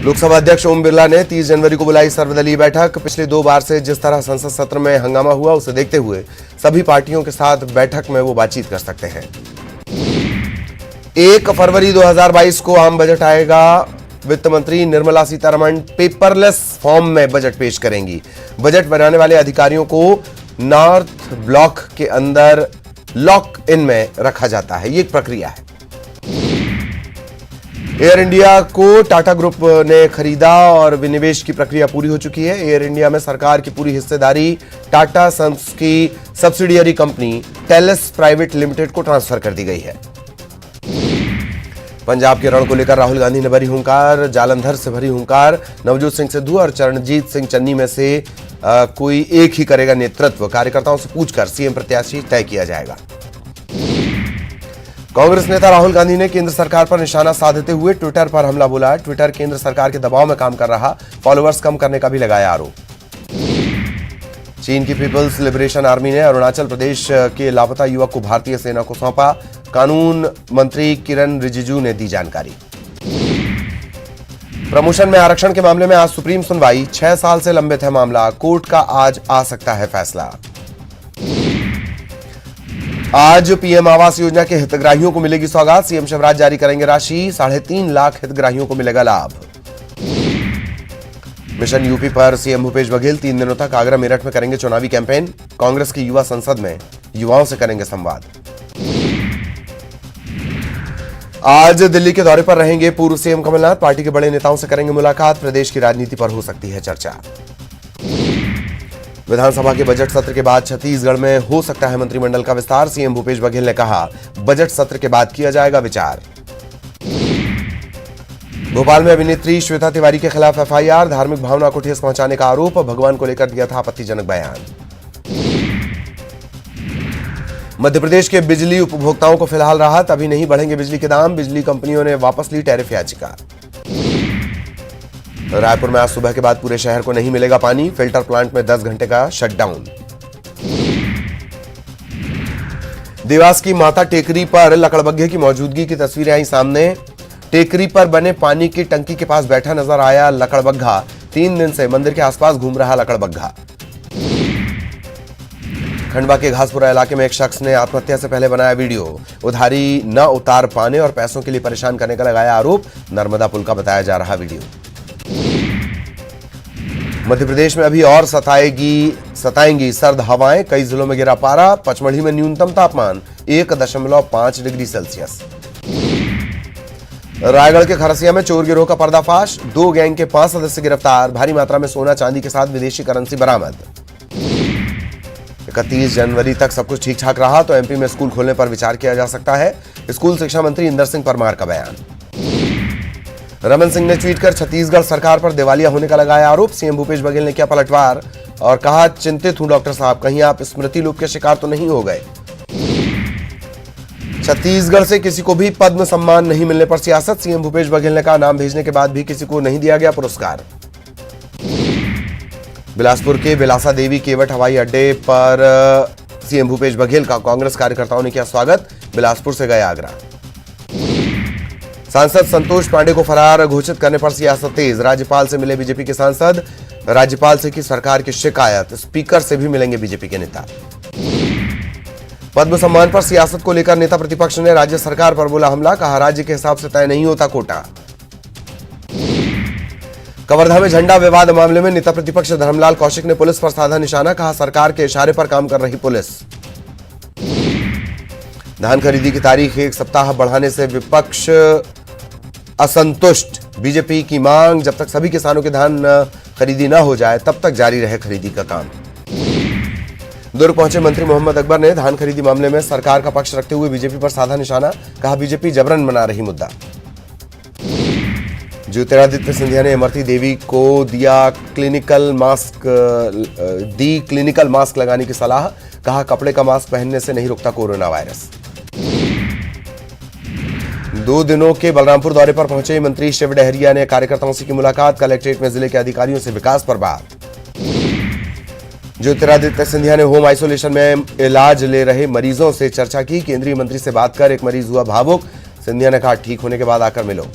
लोकसभा अध्यक्ष ओम बिरला ने 30 जनवरी को बुलाई सर्वदलीय बैठक। पिछले 2 बार से जिस तरह संसद सत्र में हंगामा हुआ उसे देखते हुए सभी पार्टियों के साथ बैठक में वो बातचीत कर सकते हैं। 1 फरवरी 2022 को आम बजट आएगा। वित्त मंत्री निर्मला सीतारमण पेपरलेस फॉर्म में बजट पेश करेंगी। बजट बनाने वाले अधिकारियों को नॉर्थ ब्लॉक के अंदर लॉक इन में रखा जाता है। ये एक प्रक्रिया है। एयर इंडिया को टाटा ग्रुप ने खरीदा और विनिवेश की प्रक्रिया पूरी हो चुकी है। एयर इंडिया में सरकार की पूरी हिस्सेदारी टाटा सन्स की subsidiary company Tellis private limited को ट्रांसफर कर दी गई है। पंजाब के रण को लेकर राहुल गांधी ने भरी हुंकार। जालंधर से भरी हुंकार। नवजोत सिंह सिद्धू और चरणजीत सिंह चन्नी में से कोई एक ही करेगा नेतृत्व। कार्यकर्ताओं से पूछकर सीएम प्रत्याशी तय किया जाएगा। कांग्रेस नेता राहुल गांधी ने केंद्र सरकार पर निशाना साधते हुए ट्विटर पर हमला बोला। ट्विटर केंद्र सरकार के दबाव में काम कर रहा, फॉलोअर्स कम करने का भी लगाया आरोप। चीन की पीपल्स लिबरेशन आर्मी ने अरुणाचल प्रदेश के लापता युवक को भारतीय सेना को सौंपा। कानून मंत्री किरण रिजिजू ने दी जानकारी। प्रमोशन में आरक्षण के मामले में आज सुप्रीम सुनवाई। 6 साल से लंबित है मामला। कोर्ट का आज आ सकता है फैसला। आज पीएम आवास योजना के हितग्राहियों को मिलेगी सौगात। सीएम शिवराज जारी करेंगे राशि। 3.5 लाख हितग्राहियों को मिलेगा लाभ। मिशन यूपी पर सीएम भूपेश बघेल 3 दिनों तक आगरा मेरठ में करेंगे चुनावी कैंपेन। कांग्रेस की युवा संसद में युवाओं से करेंगे संवाद। आज दिल्ली के दौरे पर रहेंगे पूर्व सीएम कमलनाथ। पार्टी के बड़े नेताओं से करेंगे मुलाकात। प्रदेश की राजनीति पर हो सकती है चर्चा। विधानसभा के बजट सत्र के बाद छत्तीसगढ़ में हो सकता है मंत्रिमंडल का विस्तार। सीएम भूपेश बघेल ने कहा बजट सत्र के बाद किया जाएगा विचार। भोपाल में अभिनेत्री श्वेता तिवारी के खिलाफ एफआईआर। धार्मिक भावना को ठेस पहुंचाने का आरोप। भगवान को लेकर दिया था आपत्तिजनक बयान। मध्य प्रदेश के बिजली उपभोक्ताओं को फिलहाल राहत। अभी नहीं बढ़ेंगे बिजली के दाम। बिजली कंपनियों ने वापस ली टैरिफ याचिका। रायपुर में आज सुबह के बाद पूरे शहर को नहीं मिलेगा पानी। फिल्टर प्लांट में 10 घंटे का शटडाउन। देवास की माता टेकरी पर लकड़बग्घे की मौजूदगी की तस्वीरें आई सामने। टेकरी पर बने पानी की टंकी के पास बैठा नजर आया लकड़बग्घा। 3 दिन से मंदिर के आसपास घूम रहा लकड़बग्घा। खंडवा के घासपुरा इलाके में एक शख्स ने आत्महत्या से पहले बनाया वीडियो। उधारी न उतार पाने और पैसों के लिए परेशान करने का लगाया आरोप। नर्मदा पुल का बताया जा रहा वीडियो। मध्य प्रदेश में अभी और सताएंगी सर्द हवाएं। कई जिलों में गिरा पारा। पचमढ़ी में न्यूनतम तापमान 1.5 डिग्री सेल्सियस। रायगढ़ के खरसिया में चोर गिरोह का पर्दाफाश। 2 गैंग के 5 सदस्य गिरफ्तार। भारी मात्रा में सोना चांदी के साथ विदेशी करेंसी बरामद। 31 जनवरी तक सब कुछ ठीक ठाक रहा तो एमपी में स्कूल खोलने पर विचार किया जा सकता है। स्कूल शिक्षा मंत्री इंदर सिंह परमार का बयान। रमन सिंह ने ट्वीट कर छत्तीसगढ़ सरकार पर दिवालिया होने का लगाया आरोप। सीएम भूपेश बघेल ने किया पलटवार और कहा चिंतित हूं डॉक्टर साहब, कहीं आप स्मृति लोप के शिकार तो नहीं हो गए। छत्तीसगढ़ से किसी को भी पद्म सम्मान नहीं मिलने पर सियासत। सीएम भूपेश बघेल ने कहा नाम भेजने के बाद भी किसी को नहीं दिया गया पुरस्कार। बिलासपुर के बिलासा देवी केवट हवाई अड्डे पर सीएम भूपेश बघेल का कांग्रेस कार्यकर्ताओं ने किया स्वागत। बिलासपुर से गए आगरा। सांसद संतोष पांडे को फरार घोषित करने पर सियासत तेज। राज्यपाल से मिले बीजेपी के सांसद। राज्यपाल से की सरकार की शिकायत। स्पीकर से भी मिलेंगे बीजेपी के नेता। पद्म सम्मान पर सियासत को लेकर नेता प्रतिपक्ष ने राज्य सरकार पर बोला हमला। कहा राज्य के हिसाब से तय नहीं होता कोटा। कवर्धा में झंडा विवाद मामले में नेता प्रतिपक्ष धर्मलाल कौशिक ने पुलिस पर साधा निशाना। कहा सरकार के इशारे पर काम कर रही पुलिस। धान खरीदी की तारीख 1 सप्ताह बढ़ाने से विपक्ष असंतुष्ट। बीजेपी की मांग जब तक सभी किसानों के धान खरीदी न हो जाए तब तक जारी रहे खरीदी का काम। दुर्ग पहुंचे मंत्री मोहम्मद अकबर ने धान खरीदी मामले में सरकार का पक्ष रखते हुए बीजेपी पर साधा निशाना। कहा बीजेपी जबरन बना रही मुद्दा। ज्योतिरादित्य सिंधिया ने इमरती देवी को क्लिनिकल मास्क लगाने की सलाह। कहा कपड़े का मास्क पहनने से नहीं रुकता कोरोना वायरस। 2 दिनों के बलरामपुर दौरे पर पहुंचे मंत्री शिव डहरिया ने कार्यकर्ताओं से की मुलाकात। कलेक्ट्रेट में जिले के अधिकारियों से विकास पर बात। ज्योतिरादित्य सिंधिया ने होम आइसोलेशन में इलाज ले रहे मरीजों से चर्चा की। केंद्रीय मंत्री से बात कर एक मरीज हुआ भावुक। सिंधिया ने कहा ठीक होने के बाद आकर मिलो।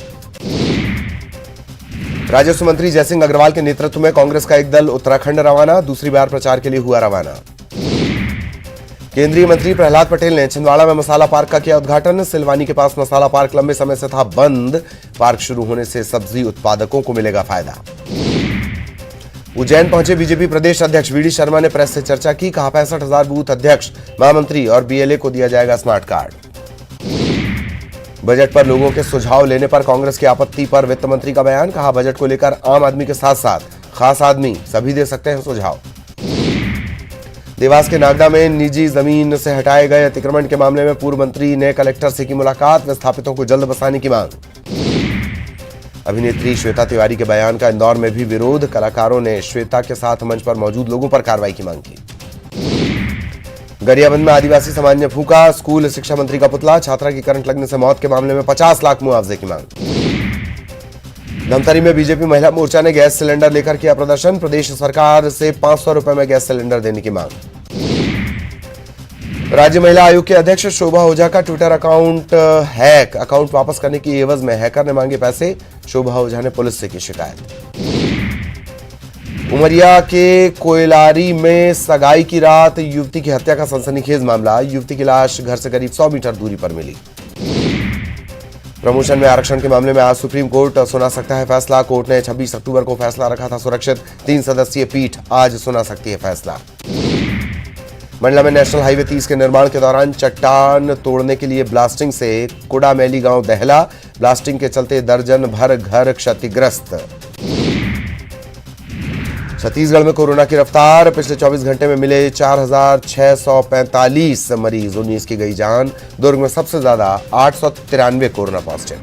राजस्व मंत्री जयसिंह अग्रवाल के नेतृत्व में कांग्रेस का एक दल उत्तराखंड रवाना, दूसरी बार प्रचार के लिए हुआ रवाना। केंद्रीय मंत्री प्रहलाद पटेल ने छिंदवाड़ा में मसाला पार्क का किया उद्घाटन। सिलवानी के पास मसाला पार्क लंबे समय से था बंद, पार्क शुरू होने से सब्जी उत्पादकों को मिलेगा फायदा। उज्जैन पहुंचे बीजेपी प्रदेश अध्यक्ष वीडी शर्मा ने प्रेस से चर्चा की, कहा 65,000 बूथ अध्यक्ष, महामंत्री और बीएलए को दिया जाएगा स्मार्ट कार्ड। बजट पर लोगों के सुझाव लेने पर कांग्रेस की आपत्ति पर वित्त मंत्री का बयान, कहा बजट को लेकर आम आदमी के साथ साथ खास आदमी सभी दे सकते हैं सुझाव। देवास के नागदा में निजी जमीन से हटाए गए अतिक्रमण के मामले में पूर्व मंत्री ने कलेक्टर से की मुलाकात, विस्थापितों को जल्द बसाने की मांग। अभिनेत्री श्वेता तिवारी के बयान का इंदौर में भी विरोध, कलाकारों ने श्वेता के साथ मंच पर मौजूद लोगों पर कार्रवाई की मांग की। गरियाबंद में आदिवासी समाज ने फूका स्कूल शिक्षा मंत्री का पुतला, छात्रा की करंट लगने से मौत के मामले में 50 लाख मुआवजे की मांग। धमतरी में बीजेपी महिला मोर्चा ने गैस सिलेंडर लेकर किया प्रदर्शन, प्रदेश सरकार से 500 रुपए में गैस सिलेंडर देने की मांग। राज्य महिला आयोग के अध्यक्ष शोभा ओझा का ट्विटर अकाउंट हैक, अकाउंट वापस करने की एवज में हैकर ने मांगे पैसे, शोभा ओझा ने पुलिस से की शिकायत। उमरिया के कोयलारी में सगाई की रात युवती की हत्या का सनसनीखेज मामला, युवती की लाश घर से करीब 100 मीटर दूरी पर मिली। प्रमोशन में आरक्षण के मामले में आज सुप्रीम कोर्ट सुना सकता है फैसला, कोर्ट ने 26 अक्टूबर को फैसला रखा था सुरक्षित, 3 सदस्यीय पीठ आज सुना सकती है फैसला। मंडला में नेशनल हाईवे 30 के निर्माण के दौरान चट्टान तोड़ने के लिए ब्लास्टिंग से कुडामैली गांव दहला, ब्लास्टिंग के चलते दर्जन भर घर क्षतिग्रस्त। छत्तीसगढ़ में कोरोना की रफ्तार, पिछले 24 घंटे में मिले 4,645 मरीज, 19 की गई जान। दुर्ग में सबसे ज्यादा 893 कोरोना पॉजिटिव।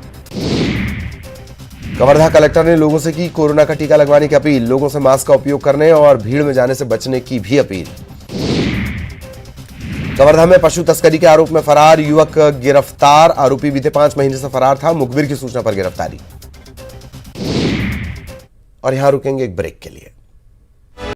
कवर्धा कलेक्टर ने लोगों से की कोरोना का टीका लगवाने की अपील, लोगों से मास्क का उपयोग करने और भीड़ में जाने से बचने की भी अपील। कवर्धा में पशु तस्करी के आरोप में फरार युवक गिरफ्तार, आरोपी बीते 5 महीने से फरार था, मुखबिर की सूचना पर गिरफ्तारी। और यहां रुकेंगे एक ब्रेक के लिए।